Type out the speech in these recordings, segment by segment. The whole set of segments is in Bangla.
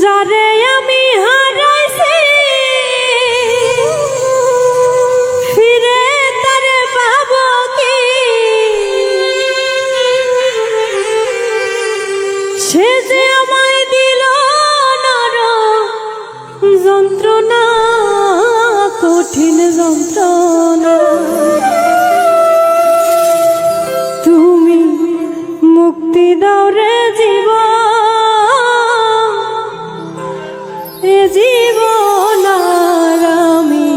যারে আমি হারাইছি ফিরে তারে পাবো কি? সে যে আমায় দিল নরম যন্ত্রণা, কঠিন যন্ত্রণা। তুমি মুক্তি দাও রে জীবন, এ জীবন আর আমি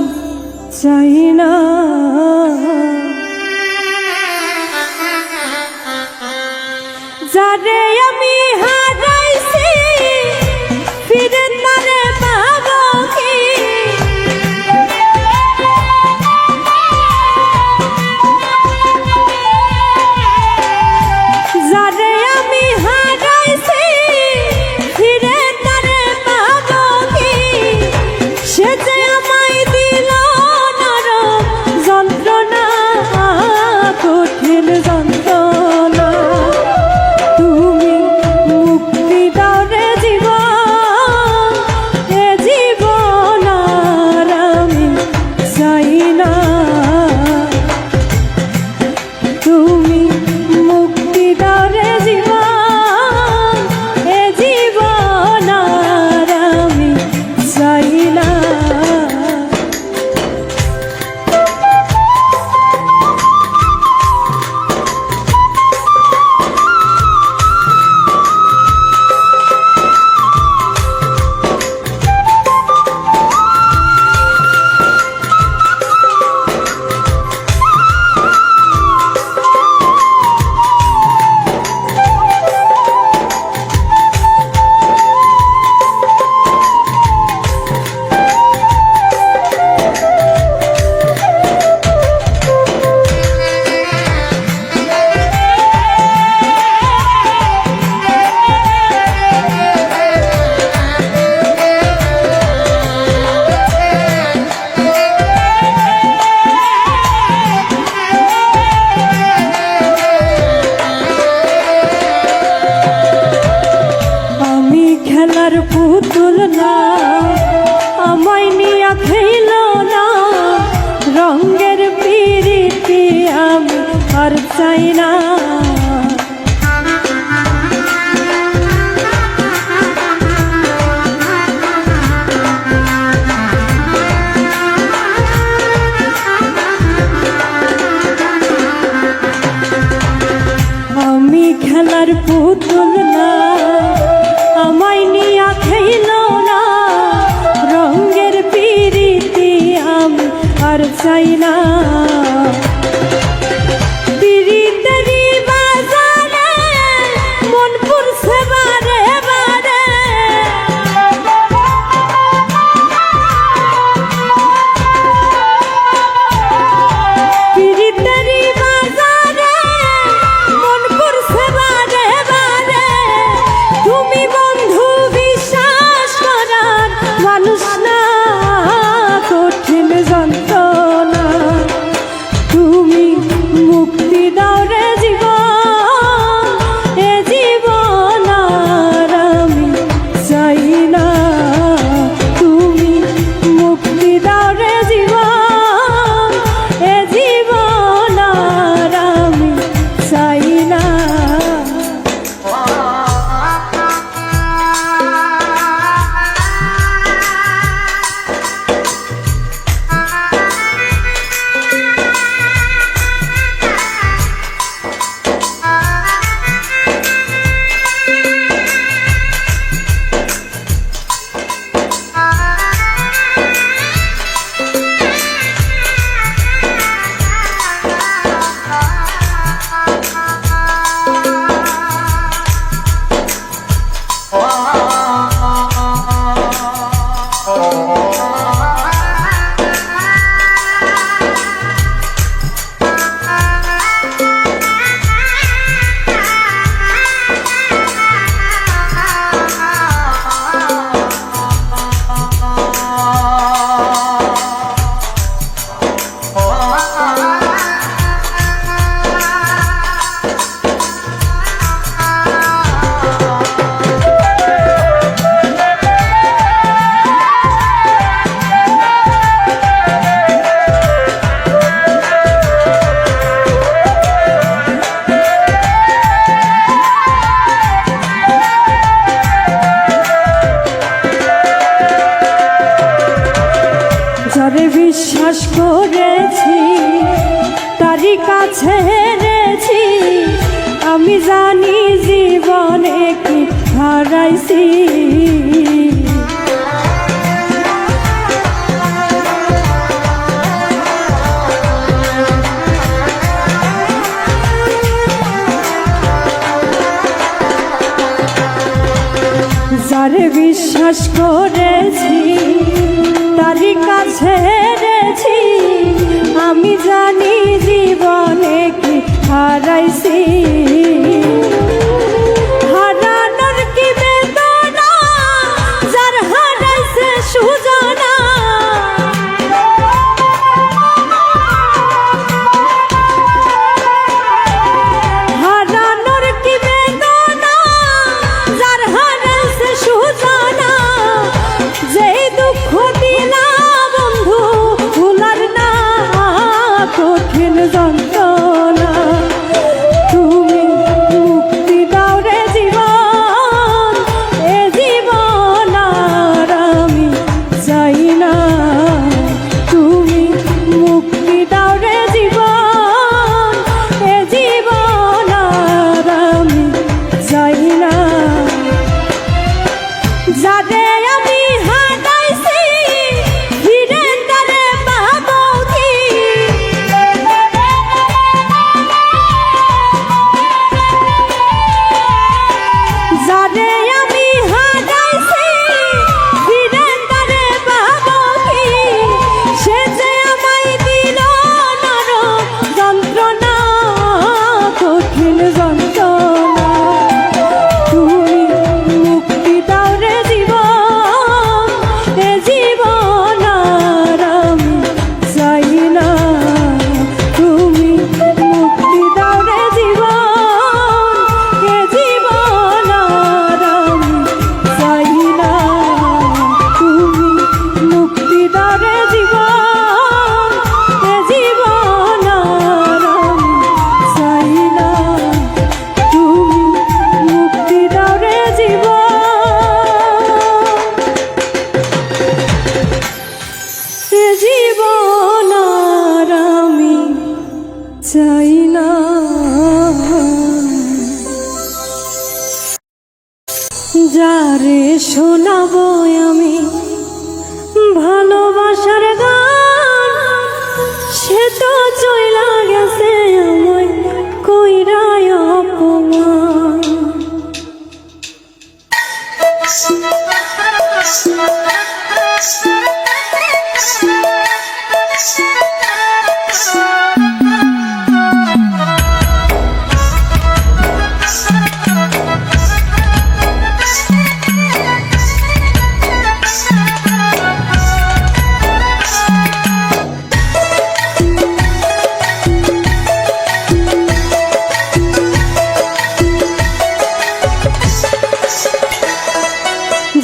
চাই না। যারে আমি হারাইছি ফিরে তারে পাবো কি? যারে আমি হারাইছি ফিরে তারে পাবো কি? সে যে আমায় দিল নরম যন্ত্রণা, কঠিন যন্ত্রণা। তুমি মুক্তি দাও রে জীবন, এ জীবন আর আমি চাই না। তুমি মুক্তি দাও রে জীবন, এ জীবন আর আমি চাই না। খেলার পুতুল না, আমায় নিয়া খেল না, রঙের পিরিতি আমি আর চাই না। আমি খেলার পুতুল না, আমায় নিয়া খেল না, তারি কাছে হেরেছি আমি জানি জীবনে কি হারাইছি যারে বিশ্বাস করেছি তারি কাছে হেরেছি আমি জানি জীবনে কি হারাইছি হারানোর কি বেদনা যার হারাইছে সুজানা হারানোর কি বেদনা যার হারাইছে সুজানা যেই দুঃখ দিলা বন্ধু ভুলার না কঠিন যন্ত্রণা তুমি মুক্তি দাও রে জীবন এ জীবন আর আমি চাই না তুমি মুক্তি দাও রে জীবন এ জীবন আর আমি চাই না যারে আমি হারাইছি ফিরে তারে পাবো কি যারে আমি হারাইছি ফিরে তারে পাবো কি সে যে আমায় দিল নরক যন্ত্রণা কঠিন যন্ত্রণা তুমি মুক্তি দাও রে জীবন এ জীবন আর আমি চাই না তুমি মুক্তি দাও রে জীবন এ জীবন আর আমি চাই না তুমি মুক্তি দাও রে জীবন এ জীবন আর আমি চাই না তুমি মুক্তি দাও রে জীবন এ জীবন আর আমি চাই না যারে শোনাবো আমি ভালোবাসার গান সে তো চইলা গেছে আমায় কইরা অপমান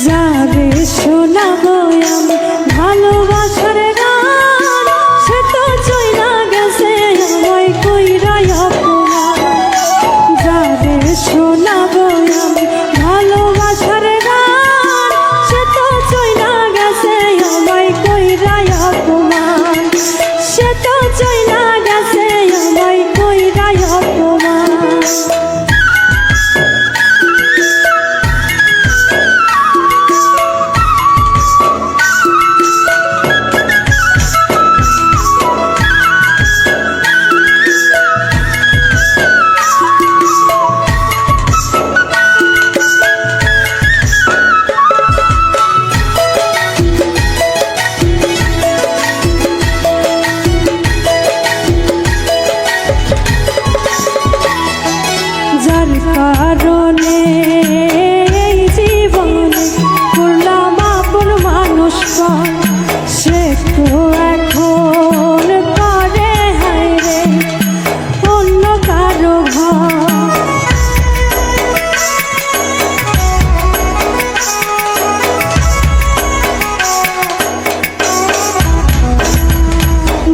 যারে শোনাবো আমি ভালোবাসার গান সে তো চইলা গেছে আমায় কইরা অপমান যারে শোনাবো আমি ভালোবাসার গান সে তো চইলা গেছে আমায় কইরা অপমান সে তো চইলা গেছে আমায় কইরা অপমান যার কারণে এই জীবনে করলাম আপন মানুষ সে তো এখন করে হায় রে অন্য কারো ঘর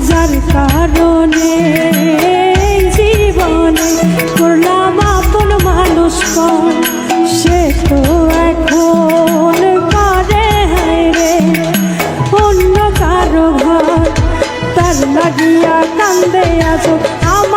যার কারণে এই জীবনে করলাম আপন মানুষ সে তো এখন করে হায় রে অন্য কারো ঘর তার লাগিয়া কান্দে আজ আমার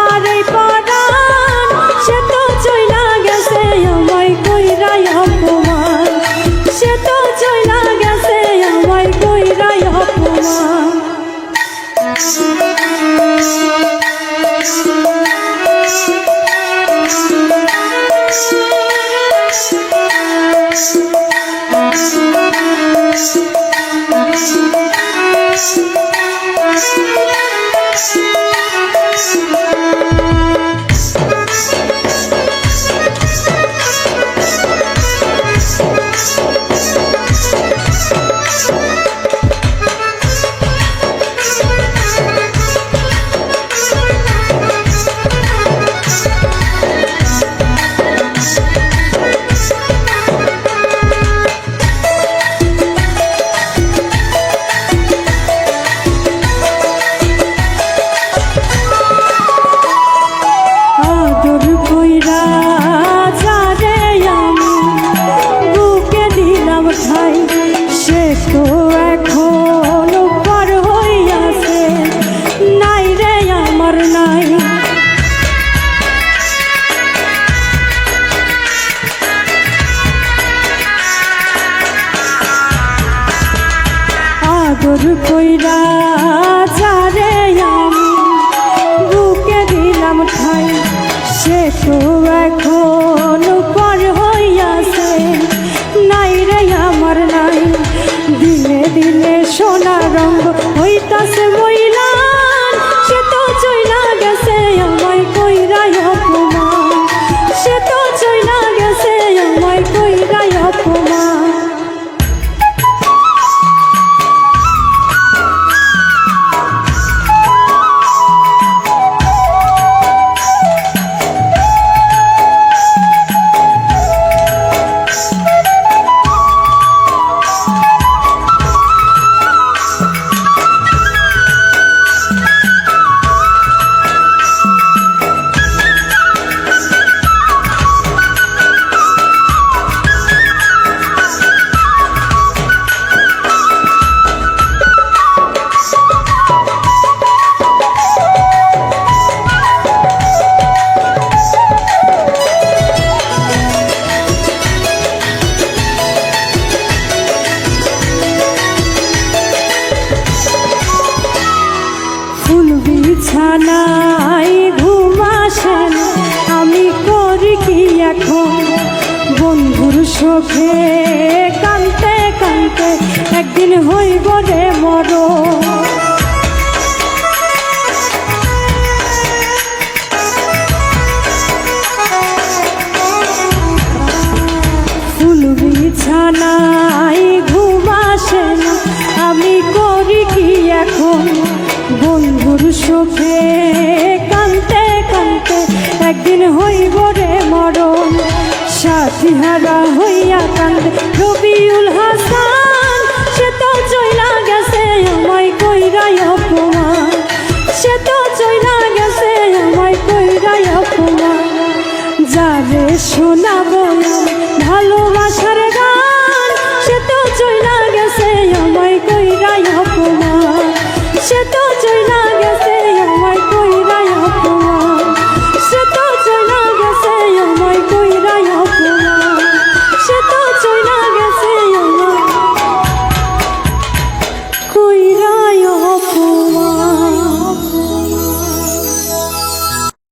ঠাই সে তো এখন পার হইয়াছে, নাই রে আমার নাই। আদর কইরা যারে আমি বুকে দিলাম ঠাই সে তো এখন পার হইয়াছে, নাই রে আমার নাই। দিলে দিলে সোনা রঙ হইতাছে মইলান, সে তো চইলা গেছে আমায় কইরা অপমান, সে তো চইলা গেছে আমায় কইরা অপমান। বিছানায় ঘুম আসে না, আমি করি কি এখন বন্ধুর শোকে কানতে কানতে একদিন হইব রে মরণ। ফুল বিছানায় ঘুম আসে না, আমি করি কি এখন বন্ধুর শোকে কানতে কানতে একদিন হইব রে মরণ। সাথী হারা হইয়া কান্দে রবি